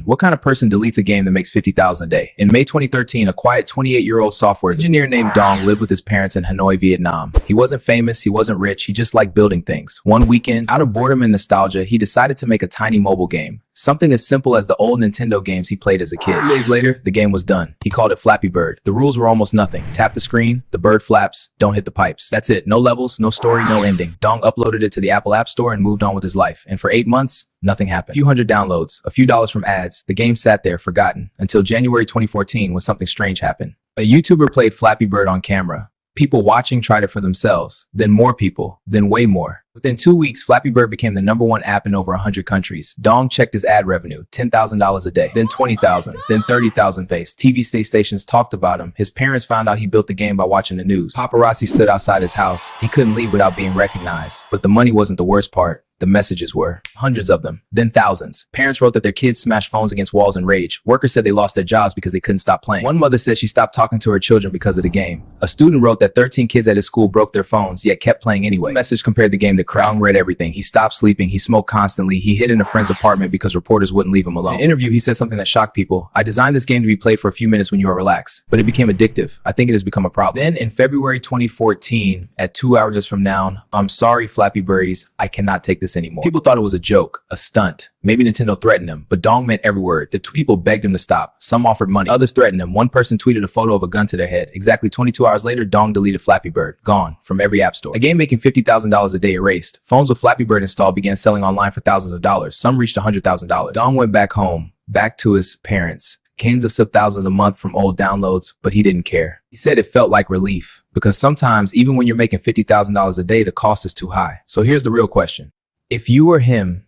What kind of person deletes a game that makes 50,000 a day? In May 2013, a quiet 28-year-old software engineer named Dong lived with his parents in Hanoi, Vietnam. He wasn't famous, he wasn't rich, he just liked building things. One weekend, out of boredom and nostalgia, he decided to make a tiny mobile game. Something as simple as the old Nintendo games he played as a kid. 3 days later, the game was done. He called it Flappy Bird. The rules were almost nothing. Tap the screen, the bird flaps, don't hit the pipes. That's it. No levels, no story, no ending. Dong uploaded it to the Apple App Store and moved on with his life. And for 8 months, nothing happened. A few hundred downloads, a few dollars from ads, the game sat there forgotten until January 2014 when something strange happened. A YouTuber played Flappy Bird on camera. People watching tried it for themselves, then more people, then way more. Within 2 weeks, Flappy Bird became the #1 app in over 100 countries. Dong checked his ad revenue, $10,000 a day, then 20,000, then 30,000 face. TV stations talked about him. His parents found out he built the game by watching the news. Paparazzi stood outside his house. He couldn't leave without being recognized. But the money wasn't the worst part. The messages were. Hundreds of them, then thousands. Parents wrote that their kids smashed phones against walls in rage. Workers said they lost their jobs because they couldn't stop playing. One mother said she stopped talking to her children because of the game. A student wrote that 13 kids at his school broke their phones, yet kept playing anyway. The message compared the game to crack. Dong read everything. He stopped sleeping. He smoked constantly. He hid in a friend's apartment because reporters wouldn't leave him alone. In an interview, he said something that shocked people. I designed this game to be played for a few minutes when you are relaxed, but it became addictive. I think it has become a problem. Then in February 2014, at 2 hours from now, I'm sorry, Flappy Birdies, I cannot take this anymore. People thought it was a joke, a stunt. Maybe Nintendo threatened him, but Dong meant every word. The people begged him to stop. Some offered money. Others threatened him. One person tweeted a photo of a gun to their head. Exactly 22 hours later, Dong deleted Flappy Bird. Gone from every app store. A game making $50,000 a day erased. Phones with Flappy Bird installed began selling online for thousands of dollars. Some reached $100,000. Dong went back home, back to his parents. Tens of thousands a month from old downloads, but he didn't care. He said it felt like relief because sometimes even when you're making $50,000 a day, the cost is too high. So here's the real question. If you were him,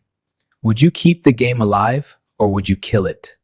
would you keep the game alive or would you kill it?